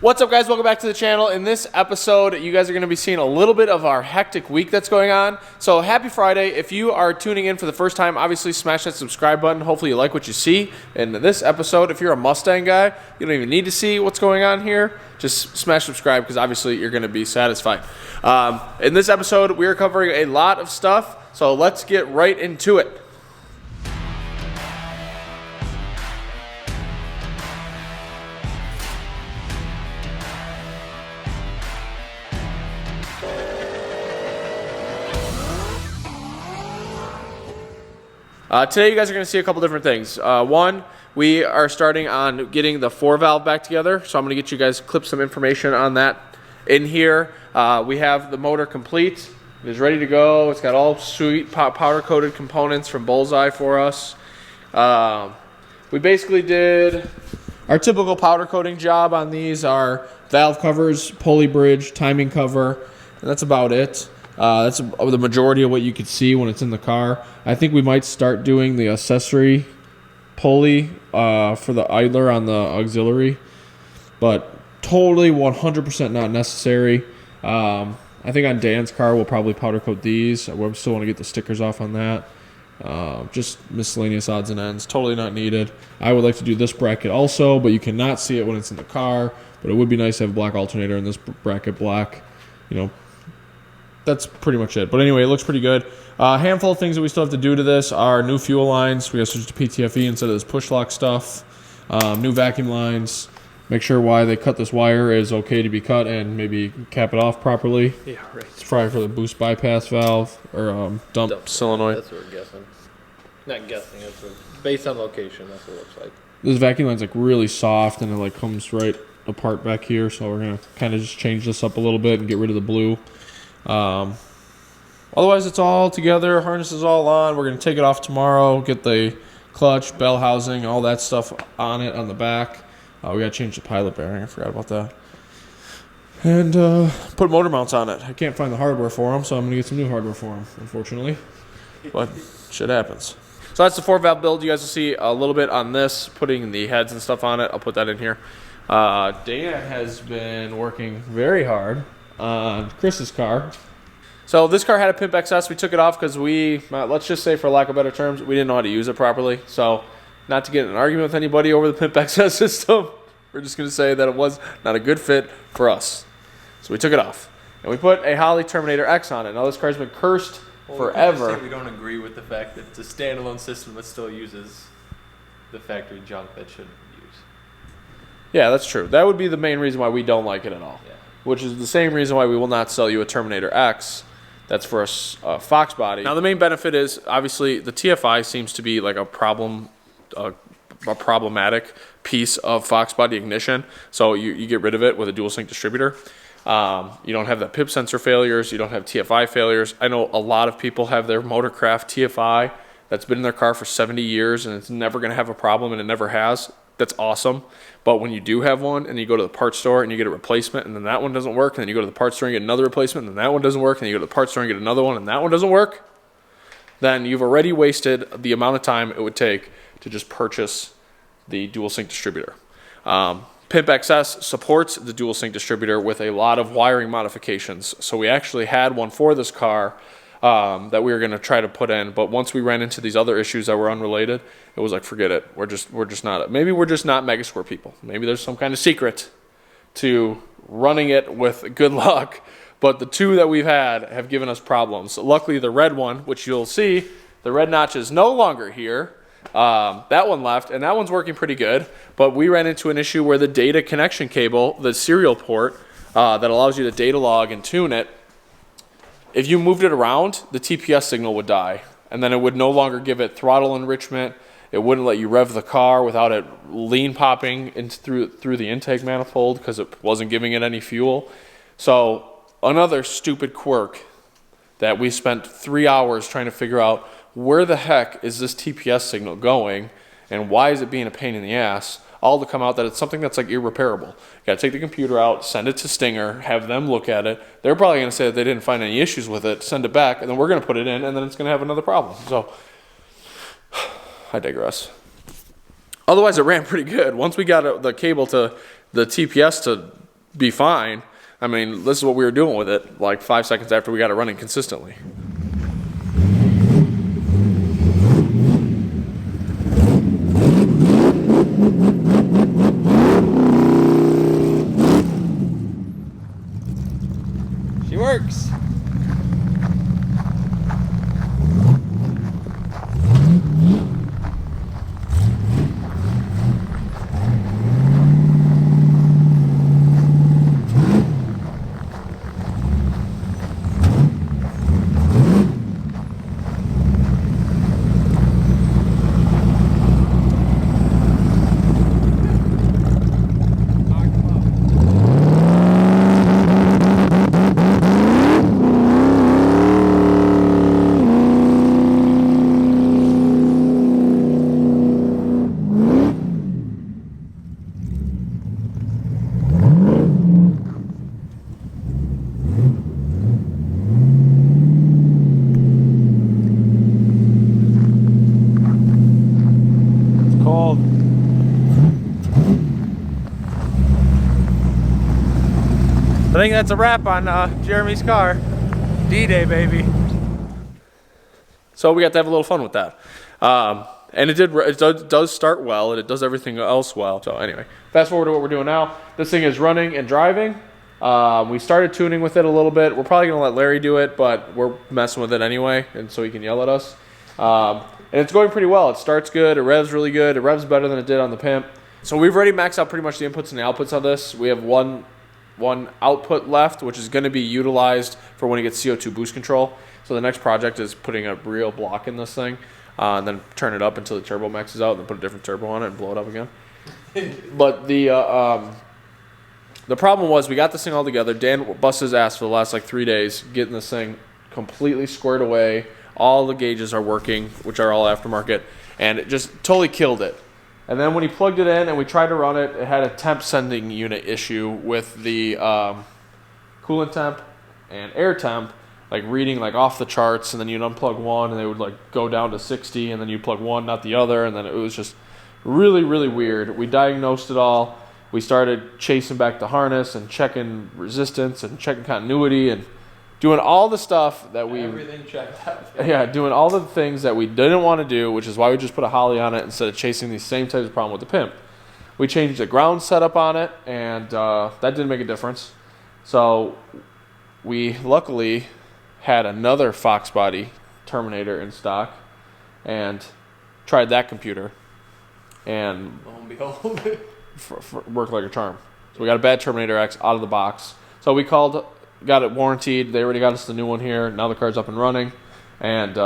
What's up, guys? Welcome back to the channel. In this episode, you guys are going to be seeing a little bit of our hectic week that's going on. So happy Friday. If you are tuning in for the first time, obviously smash that subscribe button. Hopefully you like what you see in this episode. If you're a Mustang guy, you don't even need to see what's going on here. Just smash subscribe because obviously you're going to be satisfied. In this episode, we are covering a lot of stuff. So let's get right into it. Today you guys are going to see a couple different things. One, we are starting on getting the 4-valve back together, so I'm going to get you guys clip some information on that in here. We have the motor complete. It is ready to go. It's got all sweet powder-coated components from Bullseye for us. We basically did our typical powder coating job on these. Are valve covers, pulley bridge, timing cover, and that's about it. That's the majority of what you could see when it's in the car. I think we might start doing the accessory pulley for the idler on the auxiliary, but totally 100% not necessary. I think on Dan's car we'll probably powder coat these. We still want to get the stickers off on that. Just miscellaneous odds and ends, totally not needed. I would like to do this bracket also, but you cannot see it when it's in the car. But it would be nice to have a black alternator in this bracket black, you know. That's pretty much it. But anyway, it looks pretty good. A handful of things that we still have to do to this are new fuel lines. We got to switch to PTFE instead of this push lock stuff. New vacuum lines. Make sure why they cut this wire is okay to be cut and maybe cap it off properly. Yeah, right. It's probably for the boost bypass valve or dump solenoid. That's what we're guessing. Not guessing. It's based on location. That's what it looks like. This vacuum line's like really soft and it like comes right apart back here. So we're gonna kind of just change this up a little bit and get rid of the blue. Otherwise it's all together, harness is all on. We're going to take it off tomorrow, get the clutch, bell housing, all that stuff on it on the back. We got to change the pilot bearing, I forgot about that. And put motor mounts on it. I can't find the hardware for them, so I'm going to get some new hardware for them, unfortunately. But shit happens. So that's the 4-valve build. You guys will see a little bit on this, putting the heads and stuff on it. I'll put that in here. Dan has been working very hard on Chris's car. So this car had a Pimp XS. We took it off because we, let's just say for lack of better terms, we didn't know how to use it properly. So not to get in an argument with anybody over the Pimp XS system, we're just going to say that it was not a good fit for us. So we took it off. And we put a Holley Terminator X on it. Now this car's been cursed forever. We don't agree with the fact that it's a standalone system that still uses the factory junk that shouldn't use. Yeah, that's true. That would be the main reason why we don't like it at all. Yeah. Which is the same reason why we will not sell you a Terminator X. That's for a Fox body. Now the main benefit is obviously the TFI seems to be like a problematic piece of Fox body ignition. So you get rid of it with a dual sync distributor. You don't have the PIP sensor failures. You don't have TFI failures. I know a lot of people have their Motorcraft TFI that's been in their car for 70 years and it's never going to have a problem, and it never has. That's awesome. But when you do have one and you go to the parts store and you get a replacement and then that one doesn't work, and then you go to the parts store and get another replacement and then that one doesn't work, and then you go to the parts store and get another one and that one doesn't work, then you've already wasted the amount of time it would take to just purchase the dual sync distributor. Pimp XS supports the dual sync distributor with a lot of wiring modifications. So we actually had one for this car that we were going to try to put in, but once we ran into these other issues that were unrelated, it was like, forget it. We're just not. Maybe we're just not Mega Square people. Maybe there's some kind of secret to running it with good luck. But the two that we've had have given us problems. Luckily, the red one, which you'll see, the red notch is no longer here. That one left, and that one's working pretty good. But we ran into an issue where the data connection cable, the serial port that allows you to data log and tune it, if you moved it around, the TPS signal would die, and then it would no longer give it throttle enrichment. It wouldn't let you rev the car without it lean popping through the intake manifold because it wasn't giving it any fuel. So another stupid quirk that we spent 3 hours trying to figure out, where the heck is this TPS signal going and why is it being a pain in the ass? All to come out that it's something that's like irreparable. You gotta take the computer out, send it to Stinger, have them look at it. They're probably gonna say that they didn't find any issues with it, send it back, and then we're gonna put it in, and then it's gonna have another problem. So, I digress. Otherwise, it ran pretty good. Once we got the cable to the TPS to be fine. I mean, this is what we were doing with it like 5 seconds after we got it running consistently. She works. I think that's a wrap on Jeremy's car. D-Day, baby. So we got to have a little fun with that. And it does start well, and it does everything else well. So anyway, fast forward to what we're doing now. This thing is running and driving. We started tuning with it a little bit. We're probably going to let Larry do it, but we're messing with it anyway, and so he can yell at us. And it's going pretty well. It starts good. It revs really good. It revs better than it did on the Pimp. So we've already maxed out pretty much the inputs and the outputs on this. We have one output left, which is going to be utilized for when it gets CO2 boost control. So the next project is putting a real block in this thing, and then turn it up until the turbo maxes out, and then put a different turbo on it and blow it up again. But the problem was we got this thing all together. Dan busted his ass for the last like 3 days getting this thing completely squared away. All the gauges are working, which are all aftermarket, and it just totally killed it. And then when he plugged it in and we tried to run it, it had a temp sending unit issue with the coolant temp and air temp, like reading like off the charts, and then you'd unplug one and they would like go down to 60, and then you plug one, not the other, and then it was just really, really weird. We diagnosed it all. We started chasing back the harness and checking resistance and checking continuity and doing all the stuff that we... Everything checked out. Yeah, doing all the things that we didn't want to do, which is why we just put a Holly on it instead of chasing these same types of problem with the Pimp. We changed the ground setup on it, and that didn't make a difference. So we luckily had another Fox body Terminator in stock and tried that computer, and Lo and behold. worked like a charm. So we got a bad Terminator X out of the box. So we called, got it warranted. They already got us the new one here. Now the car's up and running, and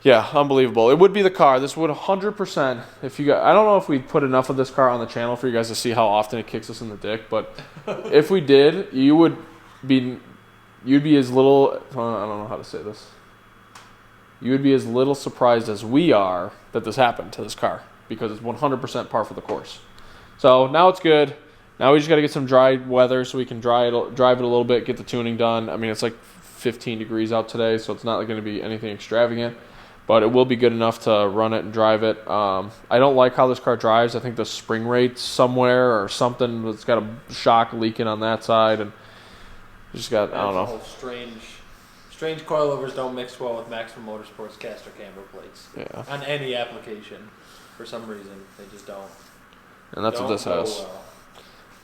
yeah, unbelievable. It would be the car. This would 100%. If you got, I don't know if we put enough of this car on the channel for you guys to see how often it kicks us in the dick, but if we did, you'd be as little. I don't know how to say this. You would be as little surprised as we are that this happened to this car, because it's 100% par for the course. So now it's good. Now we just got to get some dry weather so we can drive it a little bit, get the tuning done. I mean, it's like 15 degrees out today, so it's not going to be anything extravagant, but it will be good enough to run it and drive it. I don't like how this car drives. I think the spring rate's somewhere or something. It's got a shock leaking on that side, and just got, I don't know. Strange coilovers don't mix well with Maximum Motorsports caster camber plates. Yeah. On any application, for some reason, they just don't. And that's what this has. Well.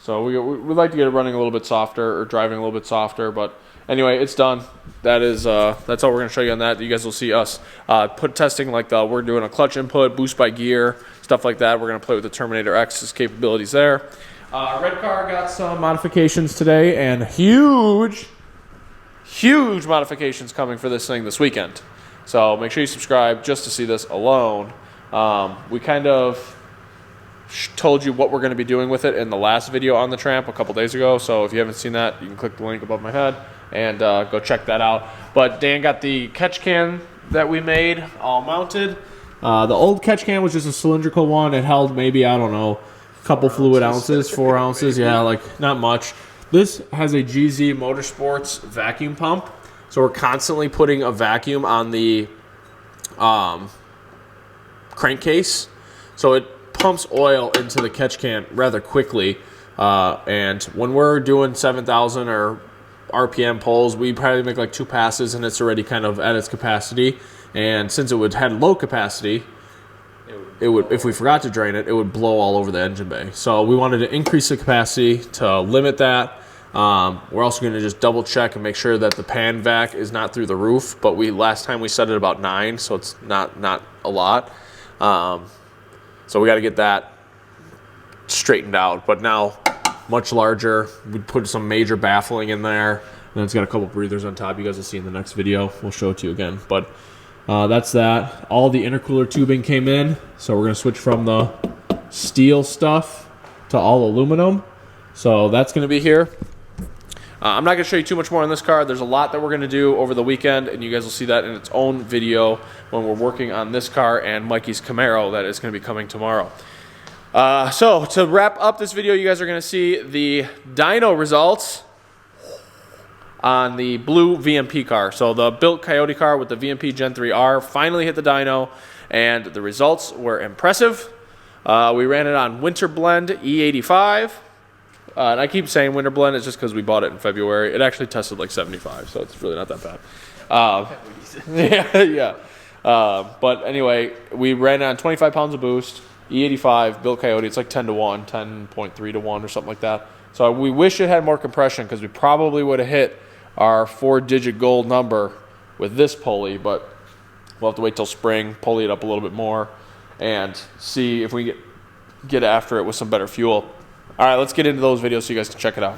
So we'd like to get it running a little bit softer, or driving a little bit softer, but anyway, it's done. That is that's all we're going to show you on that. You guys will see us put testing, like we're doing a clutch input, boost by gear, stuff like that. We're going to play with the Terminator X's capabilities there. Red Car got some modifications today, and huge modifications coming for this thing this weekend. So make sure you subscribe just to see this alone. We kind of told you what we're going to be doing with it in the last video on the Tramp a couple days ago. So if you haven't seen that, you can click the link above my head and go check that out. But Dan got the catch can that we made all mounted. The old catch can was just a cylindrical one. It held maybe, I don't know, a couple fluid ounces, 4 ounces. Yeah, like not much. This has a GZ Motorsports vacuum pump. So we're constantly putting a vacuum on the crankcase. So it pumps oil into the catch can rather quickly. And when we're doing 7,000 or RPM pulls, we probably make like 2 passes and it's already kind of at its capacity. And since it had low capacity, it would, if we forgot to drain it, it would blow all over the engine bay. So we wanted to increase the capacity to limit that. We're also going to just double check and make sure that the pan vac is not through the roof. But last time we set it about 9, so it's not a lot. So we got to get that straightened out. But now much larger. We put some major baffling in there. And then it's got a couple breathers on top. You guys will see in the next video. We'll show it to you again. But that's that. All the intercooler tubing came in. So we're going to switch from the steel stuff to all aluminum. So that's going to be here. I'm not going to show you too much more on this car. There's a lot that we're going to do over the weekend, and you guys will see that in its own video when we're working on this car and Mikey's Camaro that is going to be coming tomorrow. So to wrap up this video, you guys are going to see the dyno results on the blue VMP car. So the built Coyote car with the VMP Gen3r finally hit the dyno, and the results were impressive. We ran it on Winter Blend E85. And I keep saying Winter Blend, it's just because we bought it in February. It actually tested like 75, so it's really not that bad. But anyway, we ran it on 25 pounds of boost, E85, built Coyote. It's like 10 to 1, 10.3 to 1 or something like that. So we wish it had more compression because we probably would have hit our 4-digit goal number with this pulley, but we'll have to wait till spring, pulley it up a little bit more, and see if we get after it with some better fuel. All right, let's get into those videos so you guys can check it out.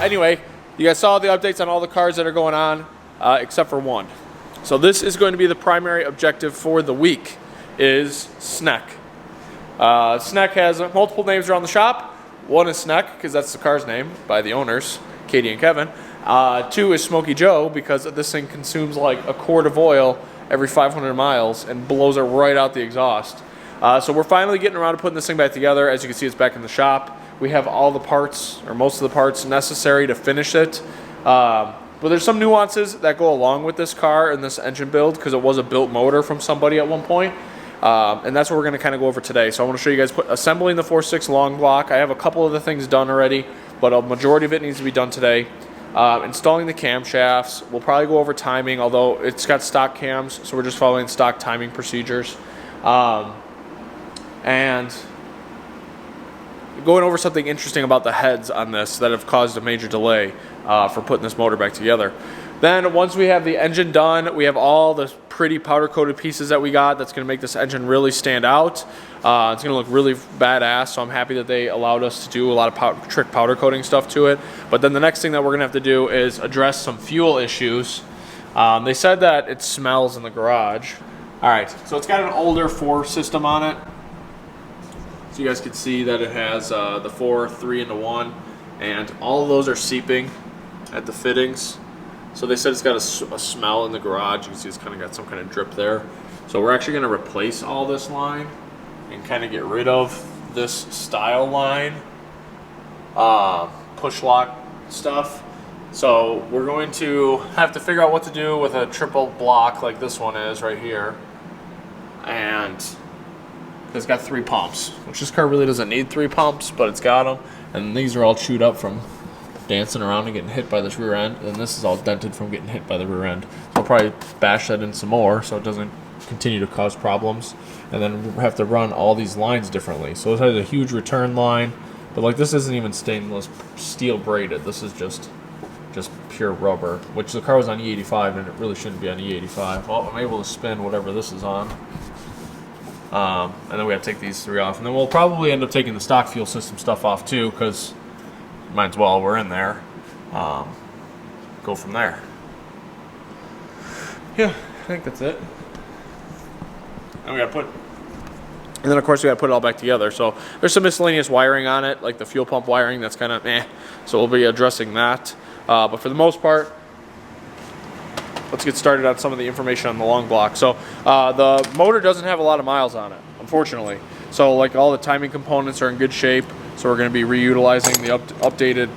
Anyway, you guys saw the updates on all the cars that are going on, except for one. So this is going to be the primary objective for the week, is Snek. Snek has multiple names around the shop. One is Snek, because that's the car's name by the owners, Katie and Kevin. 2 is Smokey Joe, because this thing consumes like a quart of oil every 500 miles and blows it right out the exhaust. So we're finally getting around to putting this thing back together. As you can see, it's back in the shop. We have all the parts, or most of the parts necessary to finish it. But there's some nuances that go along with this car and this engine build, because it was a built motor from somebody at one point. And that's what we're going to kind of go over today. So I want to show you guys assembling the 4.6 long block. I have a couple of the things done already, but a majority of it needs to be done today. Installing the camshafts. We'll probably go over timing, although it's got stock cams, so we're just following stock timing procedures. And going over something interesting about the heads on this that have caused a major delay for putting this motor back together. Then once we have the engine done, we have all the pretty powder coated pieces that we got. That's going to make this engine really stand out. It's going to look really badass, so I'm happy that they allowed us to do a lot of trick powder coating stuff to it. But then the next thing that we're going to have to do is address some fuel issues. They said that it smells in the garage. All right, so it's got an older 4 system on it. So you guys can see that it has the 4, 3 into 1, and all of those are seeping at the fittings. So they said it's got a smell in the garage. You can see it's kind of got some kind of drip there. So we're actually going to replace all this line and kind of get rid of this style line push lock stuff. So we're going to have to figure out what to do with a triple block like this one is right here. And it's got 3 pumps, which this car really doesn't need 3 pumps, but it's got them. And these are all chewed up from dancing around and getting hit by this rear end, and this is all dented from getting hit by the rear end. So I'll probably bash that in some more so it doesn't continue to cause problems. And then we'll have to run all these lines differently. So it has a huge return line, but like this isn't even stainless steel braided. This is just pure rubber, which the car was on E85 and it really shouldn't be on E85. Well, I'm able to spin whatever this is on. And then we have to take these 3 off, and then we'll probably end up taking the stock fuel system stuff off too, because might as well, we're in there. Go from there. Yeah, I think that's it. And then of course we gotta put it all back together. So there's some miscellaneous wiring on it, like the fuel pump wiring, that's kind of meh. So we'll be addressing that. But for the most part, let's get started on some of the information on the long block. So the motor doesn't have a lot of miles on it, unfortunately. So like all the timing components are in good shape. So we're going to be reutilizing the updated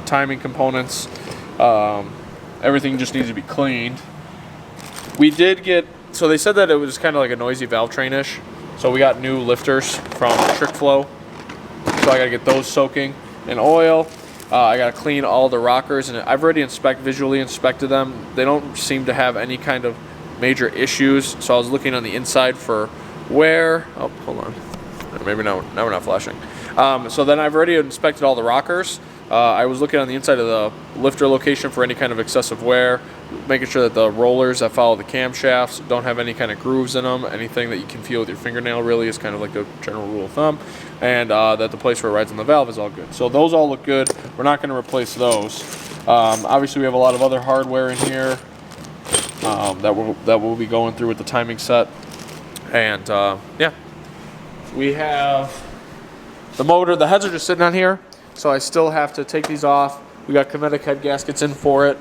timing components. Everything just needs to be cleaned. We did get, so they said that it was kind of like a noisy valve train-ish. So we got new lifters from Trick Flow. So I got to get those soaking in oil. I got to clean all the rockers, and I've already visually inspected them. They don't seem to have any kind of major issues. So I was looking on the inside for wear. Oh, hold on. Maybe now we're not flashing. So then I've already inspected all the rockers. I was looking on the inside of the lifter location for any kind of excessive wear, making sure that the rollers that follow the camshafts don't have any kind of grooves in them. Anything that you can feel with your fingernail really is kind of like the general rule of thumb. And that the place where it rides on the valve is all good. So those all look good. We're not going to replace those. Obviously we have a lot of other hardware in here that we'll be going through with the timing set. And yeah, we have the motor. The heads are just sitting on here, so I still have to take these off. We got Kinetic head gaskets in for it.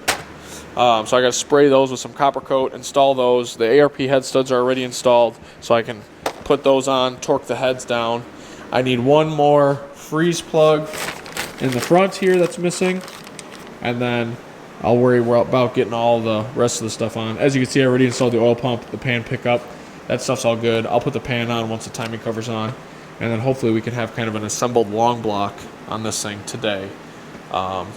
So I got to spray those with some copper coat, install those. The ARP head studs are already installed, so I can put those on, torque the heads down. I need one more freeze plug in the front here that's missing, and then I'll worry about getting all the rest of the stuff on. As you can see, I already installed the oil pump, the pan pickup. That stuff's all good. I'll put the pan on once the timing cover's on, and then hopefully we can have kind of an assembled long block on this thing today. All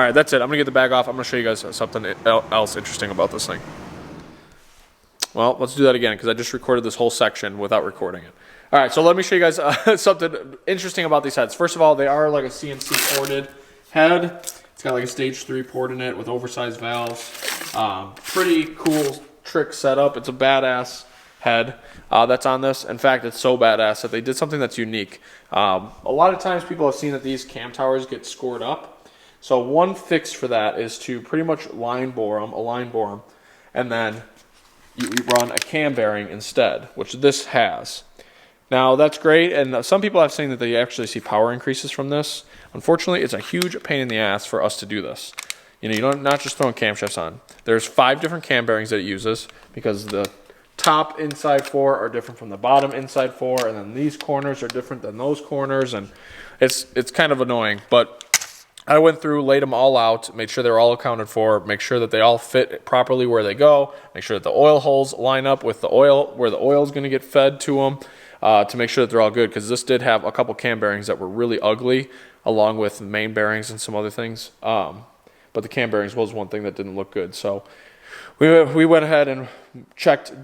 right, that's it. I'm gonna get the bag off. I'm gonna show you guys something else interesting about this thing. Well, let's do that again, because I just recorded this whole section without recording it. All right, so let me show you guys something interesting about these heads. First of all, they are like a CNC ported head. It's got like a stage 3 port in it with oversized valves. Pretty cool trick setup. It's a badass head that's on this. In fact, it's so badass that they did something that's unique. A lot of times people have seen that these cam towers get scored up. So one fix for that is to pretty much line bore them, and then you run a cam bearing instead, which this has. Now that's great, and some people have seen that they actually see power increases from this. Unfortunately, it's a huge pain in the ass for us to do this. You know, you don't not just throwing camshafts on. There's 5 different cam bearings that it uses, because the top inside 4 are different from the bottom inside 4, and then these corners are different than those corners, and it's kind of annoying. But I went through, laid them all out, made sure they're all accounted for, make sure that they all fit properly where they go, make sure that the oil holes line up with the oil, where the oil is going to get fed to them, to make sure that they're all good, because this did have a couple cam bearings that were really ugly, along with main bearings and some other things. But the cam bearings was one thing that didn't look good. So we went ahead and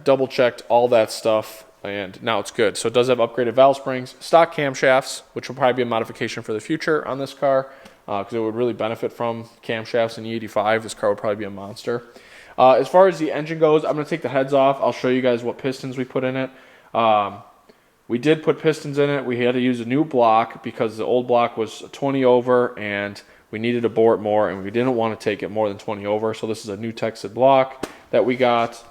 double checked all that stuff, and now it's good. So it does have upgraded valve springs, stock camshafts, which will probably be a modification for the future on this car, because it would really benefit from camshafts in E85. This car would probably be a monster. As far as the engine goes, I'm going to take the heads off. I'll show you guys what pistons we put in it. We did put pistons in it. We had to use a new block because the old block was 20 over, and we needed to bore it more, and we didn't want to take it more than 20 over. So this is a new texted block that we got.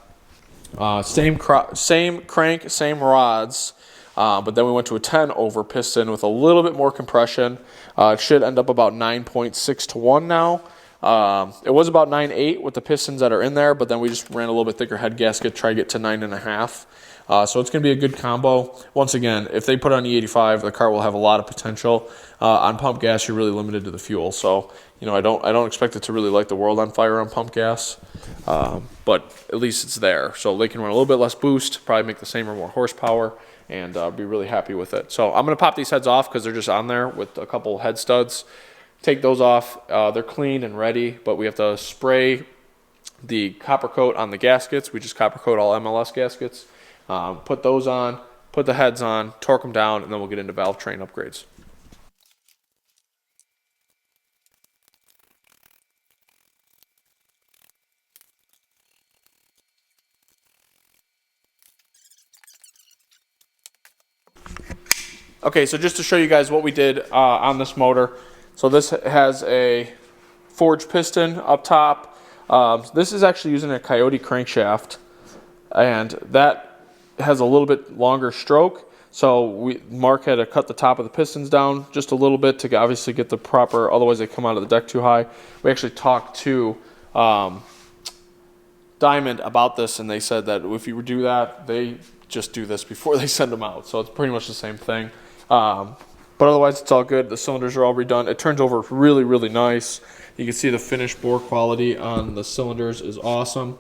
Same crank, same rods, but then we went to a 10 over piston with a little bit more compression. It should end up about 9.6 to 1 now. It was about 9.8 with the pistons that are in there, but then we just ran a little bit thicker head gasket, try to get to 9.5. So it's going to be a good combo. Once again, if they put on E85, the car will have a lot of potential. On pump gas, you're really limited to the fuel. So, you know, I don't expect it to really light the world on fire on pump gas, but at least it's there. So they can run a little bit less boost, probably make the same or more horsepower, and be really happy with it. So I'm going to pop these heads off because they're just on there with a couple head studs. Take those off. They're clean and ready, but we have to spray the copper coat on the gaskets. We just copper coat all MLS gaskets. Put those on, put the heads on, torque them down, and then we'll get into valve train upgrades. Okay, so just to show you guys what we did on this motor. So this has a forged piston up top. This is actually using a Coyote crankshaft, and that has a little bit longer stroke. So Mark had to cut the top of the pistons down just a little bit to obviously get the proper, otherwise they come out of the deck too high. We actually talked to Diamond about this, and they said that if you do that, they just do this before they send them out. So it's pretty much the same thing. But otherwise, it's all good. The cylinders are all redone. It turns over really, really nice. You can see the finished bore quality on the cylinders is awesome.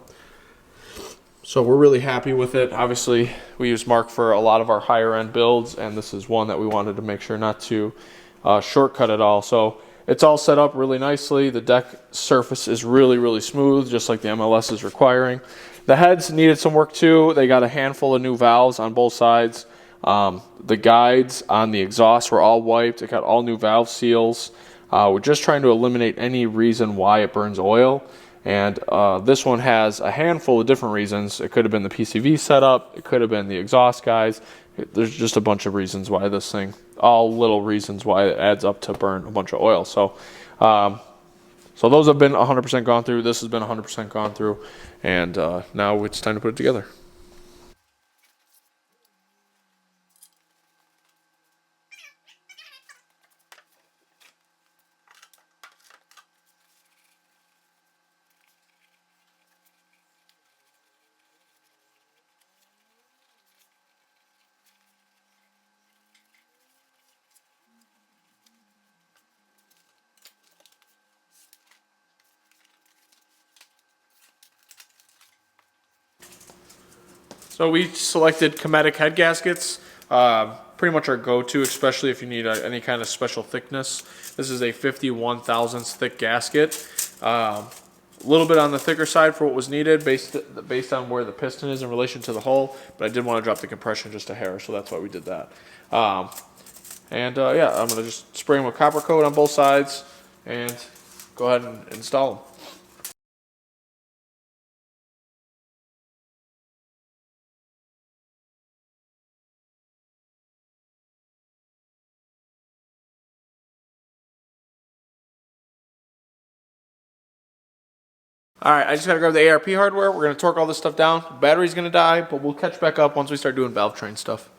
So we're really happy with it. Obviously, we use Mark for a lot of our higher end builds, and this is one that we wanted to make sure not to shortcut at all. So it's all set up really nicely. The deck surface is really, really smooth, just like the MLS is requiring. The heads needed some work too. They got a handful of new valves on both sides. The guides on the exhaust were all wiped. It got all new valve seals. We're just trying to eliminate any reason why it burns oil. And this one has a handful of different reasons. It could have been the PCV setup. It could have been the exhaust guys. There's just a bunch of reasons why this thing, all little reasons why it adds up to burn a bunch of oil. So, so those have been 100% gone through. This has been 100% gone through. And now it's time to put it together. So we selected Kinetic head gaskets, pretty much our go-to, especially if you need any kind of special thickness. This is a 51 thousandths thick gasket. A little bit on the thicker side for what was needed based on where the piston is in relation to the hull, but I did want to drop the compression just a hair, so that's why we did that. Yeah, I'm going to just spray them with copper coat on both sides and go ahead and install them. All right, I just got to grab the ARP hardware. We're going to torque all this stuff down. The battery's going to die, but we'll catch back up once we start doing valve train stuff.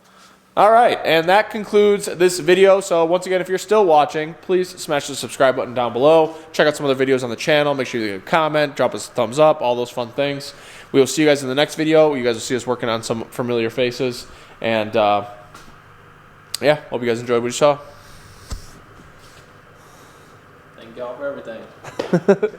All right, and that concludes this video. So once again, if you're still watching, please smash the subscribe button down below. Check out some other videos on the channel. Make sure you leave a comment, drop us a thumbs up, all those fun things. We will see you guys in the next video. You guys will see us working on some familiar faces. And yeah, hope you guys enjoyed what you saw. Thank y'all for everything.